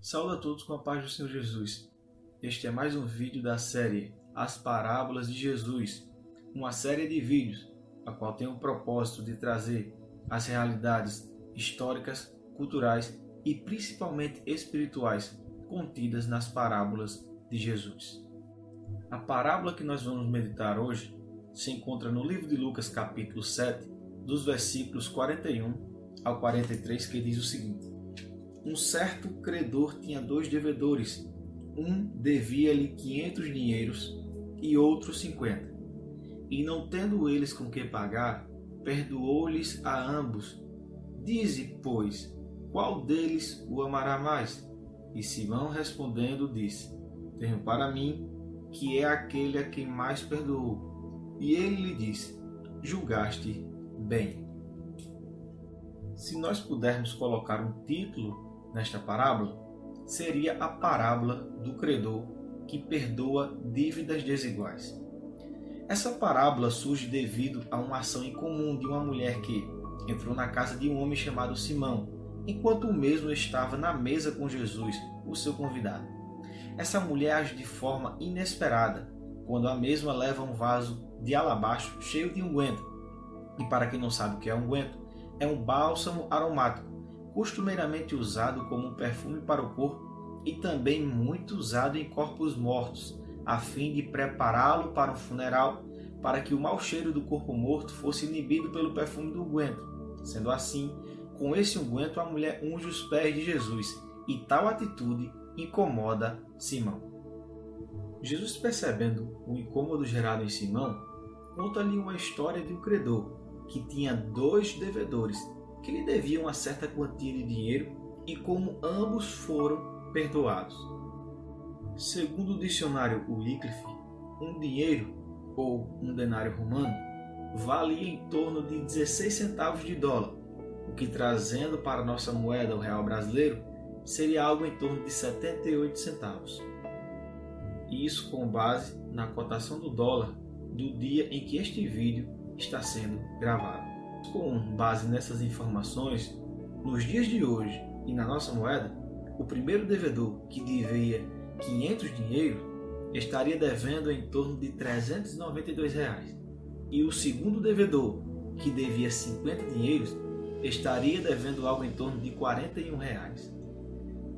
Saúde a todos com a paz do Senhor Jesus. Este é mais um vídeo da série As Parábolas de Jesus, uma série de vídeos, a qual tem o propósito de trazer as realidades históricas, culturais e principalmente espirituais contidas nas parábolas de Jesus. A parábola que nós vamos meditar hoje se encontra no livro de Lucas, capítulo 7, dos versículos 41 ao 43, que diz o seguinte: Um certo credor tinha 2 devedores. Um devia-lhe 500 dinheiros e outro 50. E não tendo eles com que pagar, perdoou-lhes a ambos. Dize, pois, qual deles o amará mais? E Simão respondendo disse: Tenho para mim que é aquele a quem mais perdoou. E ele lhe disse: Julgaste bem. Se nós pudermos colocar um título nesta parábola, seria a parábola do credor que perdoa dívidas desiguais. Essa parábola surge devido a uma ação incomum de uma mulher que entrou na casa de um homem chamado Simão, enquanto o mesmo estava na mesa com Jesus, o seu convidado. Essa mulher age de forma inesperada, quando a mesma leva um vaso de alabastro cheio de unguento. E para quem não sabe o que é unguento, é um bálsamo aromático, costumeiramente usado como um perfume para o corpo e também muito usado em corpos mortos, a fim de prepará-lo para um funeral, para que o mau cheiro do corpo morto fosse inibido pelo perfume do unguento. Sendo assim, com esse unguento a mulher unge os pés de Jesus, e tal atitude incomoda Simão. Jesus, percebendo o incômodo gerado em Simão, conta-lhe uma história de um credor que tinha 2 devedores que lhe deviam uma certa quantia de dinheiro e como ambos foram perdoados. Segundo o dicionário Wycliffe, um dinheiro, ou um denário romano, valia em torno de 16 centavos de dólar, o que trazendo para a nossa moeda, o real brasileiro, seria algo em torno de 78 centavos. E isso com base na cotação do dólar do dia em que este vídeo está sendo gravado. Com base nessas informações, nos dias de hoje e na nossa moeda, o primeiro devedor, que devia 500 dinheiro, estaria devendo em torno de R$ 392. E o segundo devedor, que devia 50 dinheiros, estaria devendo algo em torno de R$ 41.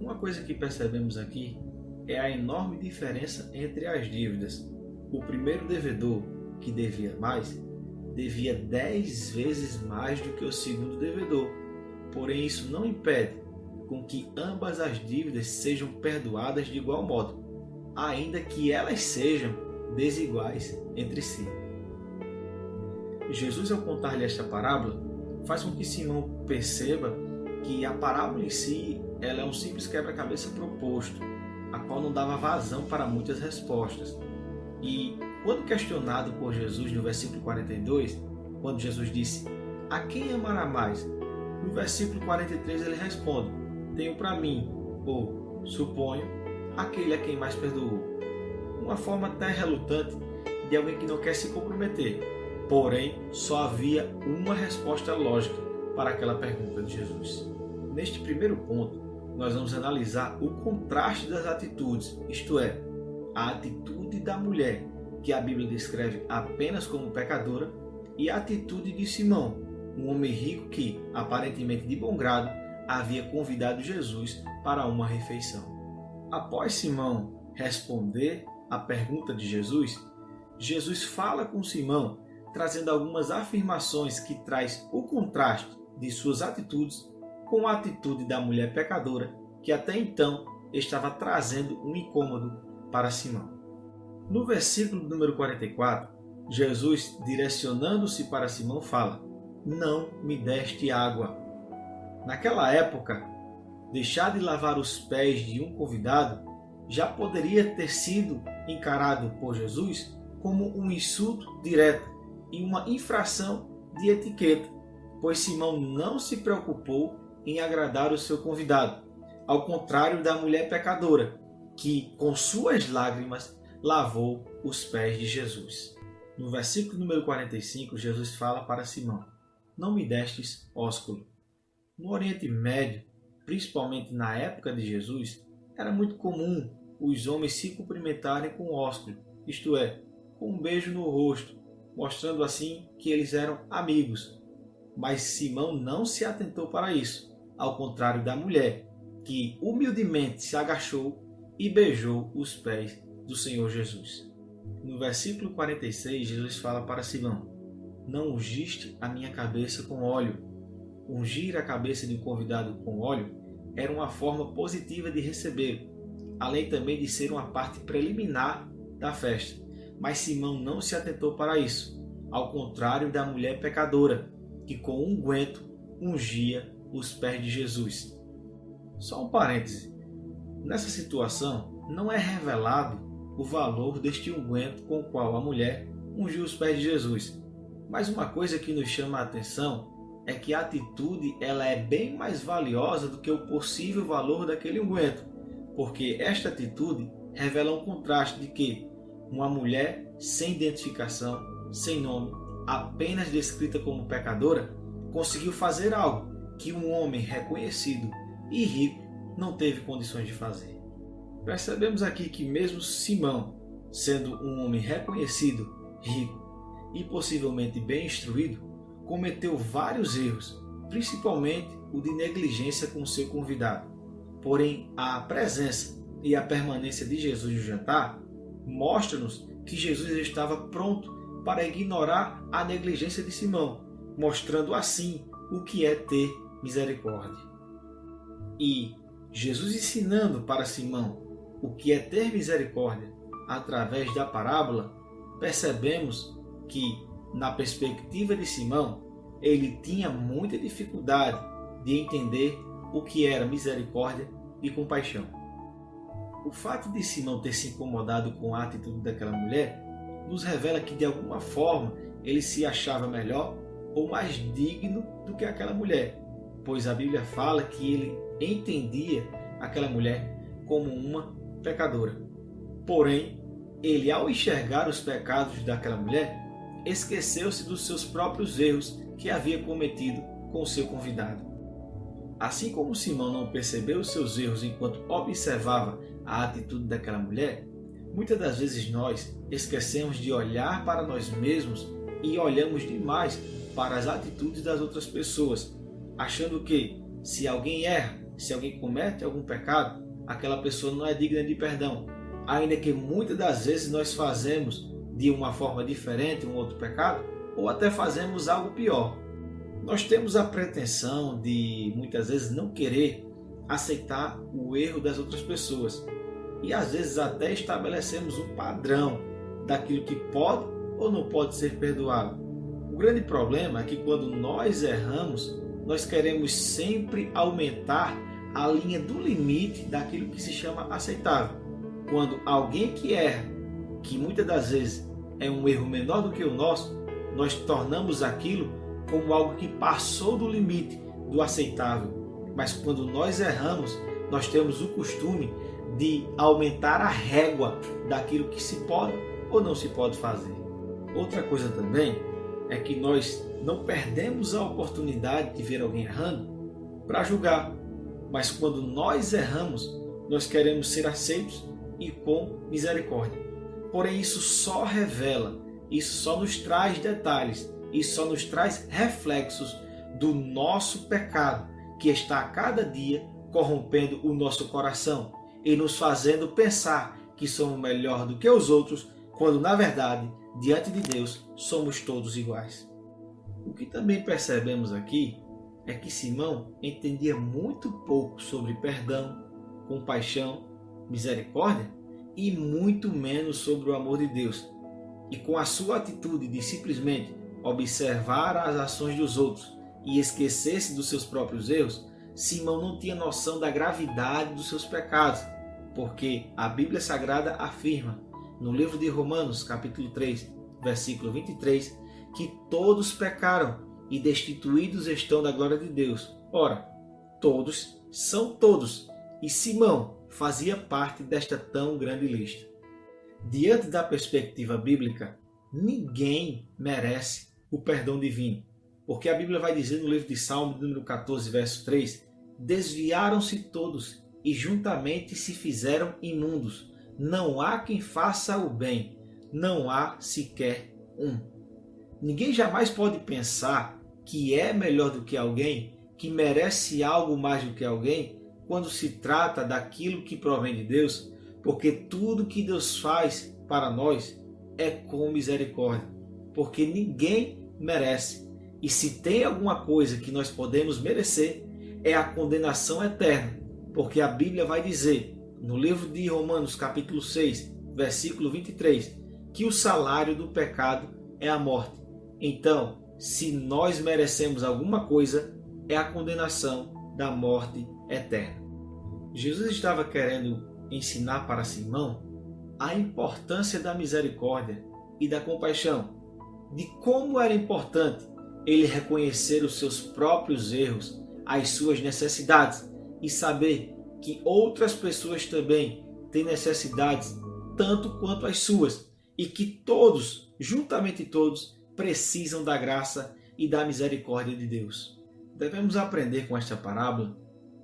Uma coisa que percebemos aqui é a enorme diferença entre as dívidas. O primeiro devedor, que devia mais, devia 10 vezes mais do que o segundo devedor. Porém, isso não impede com que ambas as dívidas sejam perdoadas de igual modo, ainda que elas sejam desiguais entre si. Jesus, ao contar-lhe esta parábola, faz com que Simão perceba que a parábola em si ela é um simples quebra-cabeça proposto, a qual não dava vazão para muitas respostas. E quando questionado por Jesus no versículo 42, quando Jesus disse: A quem amará mais? No versículo 43 ele responde: Tenho para mim, ou suponho, aquele a quem mais perdoou. Uma forma até relutante de alguém que não quer se comprometer. Porém, só havia uma resposta lógica para aquela pergunta de Jesus. Neste primeiro ponto, nós vamos analisar o contraste das atitudes, isto é, a atitude da mulher, que a Bíblia descreve apenas como pecadora, e a atitude de Simão, um homem rico que, aparentemente de bom grado, havia convidado Jesus para uma refeição. Após Simão responder à pergunta de Jesus, Jesus fala com Simão, trazendo algumas afirmações que traz o contraste de suas atitudes com a atitude da mulher pecadora, que até então estava trazendo um incômodo para Simão. No versículo número 44, Jesus, direcionando-se para Simão, fala: Não me deste água. Naquela época, deixar de lavar os pés de um convidado já poderia ter sido encarado por Jesus como um insulto direto e uma infração de etiqueta, pois Simão não se preocupou em agradar o seu convidado, ao contrário da mulher pecadora, que com suas lágrimas lavou os pés de Jesus. No versículo número 45, Jesus fala para Simão: Não me destes ósculo. No Oriente Médio, principalmente na época de Jesus, era muito comum os homens se cumprimentarem com ósculo, isto é, com um beijo no rosto, mostrando assim que eles eram amigos. Mas Simão não se atentou para isso, ao contrário da mulher, que humildemente se agachou e beijou os pés do Senhor Jesus. No versículo 46, Jesus fala para Simão: não ungiste a minha cabeça com óleo. Ungir a cabeça de um convidado com óleo era uma forma positiva de recebê-lo, além também de ser uma parte preliminar da festa. Mas Simão não se atentou para isso, ao contrário da mulher pecadora, que com unguento ungia os pés de Jesus. Só um parêntese. Nessa situação, não é revelado o valor deste unguento com o qual a mulher ungiu os pés de Jesus. Mas uma coisa que nos chama a atenção é que a atitude ela é bem mais valiosa do que o possível valor daquele unguento, porque esta atitude revela um contraste de que uma mulher sem identificação, sem nome, apenas descrita como pecadora, conseguiu fazer algo que um homem reconhecido e rico não teve condições de fazer. Percebemos aqui que mesmo Simão, sendo um homem reconhecido, rico e possivelmente bem instruído, cometeu vários erros, principalmente o de negligência com seu convidado. Porém, a presença e a permanência de Jesus no jantar mostra-nos que Jesus estava pronto para ignorar a negligência de Simão, mostrando assim o que é ter misericórdia. E Jesus ensinando para Simão o que é ter misericórdia através da parábola, percebemos que, na perspectiva de Simão, ele tinha muita dificuldade de entender o que era misericórdia e compaixão. O fato de Simão ter se incomodado com a atitude daquela mulher nos revela que, de alguma forma, ele se achava melhor ou mais digno do que aquela mulher, pois a Bíblia fala que ele entendia aquela mulher como uma pecadora. Porém, ele, ao enxergar os pecados daquela mulher, esqueceu-se dos seus próprios erros que havia cometido com o seu convidado. Assim como Simão não percebeu os seus erros enquanto observava a atitude daquela mulher, muitas das vezes nós esquecemos de olhar para nós mesmos e olhamos demais para as atitudes das outras pessoas, achando que se alguém erra, se alguém comete algum pecado, aquela pessoa não é digna de perdão, ainda que muitas das vezes nós fazemos de uma forma diferente um outro pecado, ou até fazemos algo pior. Nós temos a pretensão de, muitas vezes, não querer aceitar o erro das outras pessoas. E às vezes até estabelecemos um padrão daquilo que pode ou não pode ser perdoado. O grande problema é que quando nós erramos, nós queremos sempre aumentar a linha do limite daquilo que se chama aceitável. Quando alguém que erra, que muitas das vezes é um erro menor do que o nosso, nós tornamos aquilo como algo que passou do limite do aceitável. Mas quando nós erramos, nós temos o costume de aumentar a régua daquilo que se pode ou não se pode fazer. Outra coisa também é que nós não perdemos a oportunidade de ver alguém errando para julgar. Mas quando nós erramos, nós queremos ser aceitos e com misericórdia. Porém, isso só revela, isso só nos traz detalhes, isso só nos traz reflexos do nosso pecado, que está a cada dia corrompendo o nosso coração e nos fazendo pensar que somos melhor do que os outros, quando na verdade, diante de Deus, somos todos iguais. O que também percebemos aqui é que Simão entendia muito pouco sobre perdão, compaixão, misericórdia e muito menos sobre o amor de Deus. E com a sua atitude de simplesmente observar as ações dos outros e esquecer-se dos seus próprios erros, Simão não tinha noção da gravidade dos seus pecados, porque a Bíblia Sagrada afirma, no livro de Romanos, capítulo 3, versículo 23, que todos pecaram e destituídos estão da glória de Deus. Ora, todos são todos, e Simão fazia parte desta tão grande lista. Diante da perspectiva bíblica, ninguém merece o perdão divino, porque a Bíblia vai dizer no livro de Salmos, número 14, verso 3, desviaram-se todos e juntamente se fizeram imundos. Não há quem faça o bem, não há sequer um. Ninguém jamais pode pensar que é melhor do que alguém, que merece algo mais do que alguém, quando se trata daquilo que provém de Deus, porque tudo que Deus faz para nós é com misericórdia, porque ninguém merece. E se tem alguma coisa que nós podemos merecer, é a condenação eterna, porque a Bíblia vai dizer, no livro de Romanos capítulo 6, versículo 23, que o salário do pecado é a morte. Então, se nós merecemos alguma coisa, é a condenação da morte eterna. Jesus estava querendo ensinar para Simão a importância da misericórdia e da compaixão, de como era importante ele reconhecer os seus próprios erros, as suas necessidades e saber que outras pessoas também têm necessidades tanto quanto as suas e que todos, juntamente todos, precisam da graça e da misericórdia de Deus. Devemos aprender com esta parábola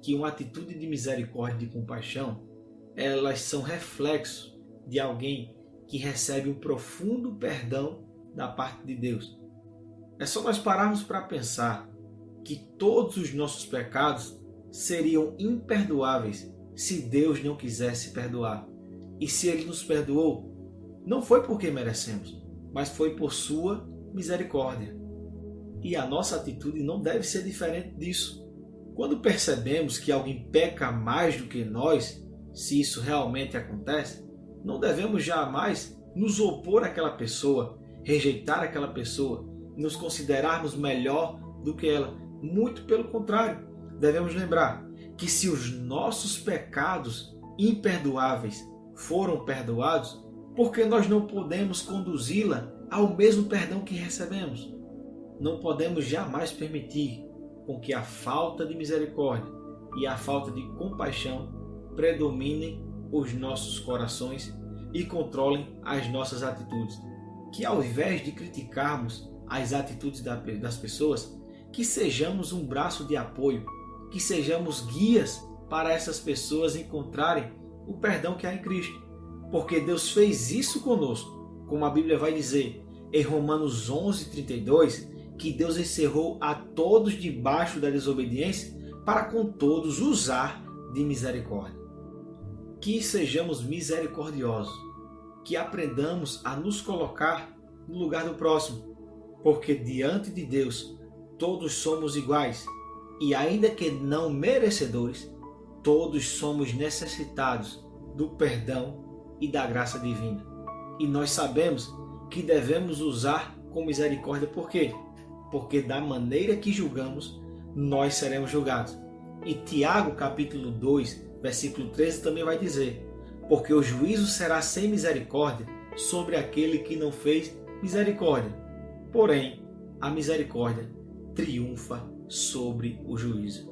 que uma atitude de misericórdia e de compaixão, elas são reflexo de alguém que recebe um profundo perdão da parte de Deus. É só nós pararmos para pensar que todos os nossos pecados seriam imperdoáveis se Deus não quisesse perdoar. E se Ele nos perdoou, não foi porque merecemos, mas foi por sua misericórdia. E a nossa atitude não deve ser diferente disso. Quando percebemos que alguém peca mais do que nós, se isso realmente acontece, não devemos jamais nos opor àquela pessoa, rejeitar aquela pessoa, nos considerarmos melhor do que ela. Muito pelo contrário, devemos lembrar que se os nossos pecados imperdoáveis foram perdoados, por que nós não podemos conduzi-la ao mesmo perdão que recebemos? Não podemos jamais permitir com que a falta de misericórdia e a falta de compaixão predominem os nossos corações e controlem as nossas atitudes. Que ao invés de criticarmos as atitudes das pessoas, que sejamos um braço de apoio, que sejamos guias para essas pessoas encontrarem o perdão que há em Cristo. Porque Deus fez isso conosco, como a Bíblia vai dizer em Romanos 11:32, que Deus encerrou a todos debaixo da desobediência para com todos usar de misericórdia. Que sejamos misericordiosos, que aprendamos a nos colocar no lugar do próximo, porque diante de Deus todos somos iguais e ainda que não merecedores, todos somos necessitados do perdão e da graça divina. E nós sabemos que devemos usar com misericórdia. Por quê? Porque da maneira que julgamos, nós seremos julgados. E Tiago, capítulo 2, versículo 13, também vai dizer: porque o juízo será sem misericórdia sobre aquele que não fez misericórdia. Porém, a misericórdia triunfa sobre o juízo.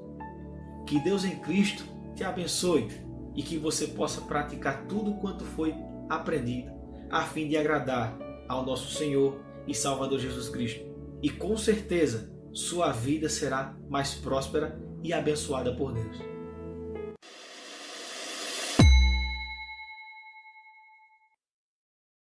Que Deus em Cristo te abençoe e que você possa praticar tudo quanto foi aprendido, a fim de agradar ao nosso Senhor e Salvador Jesus Cristo. E com certeza, sua vida será mais próspera e abençoada por Deus.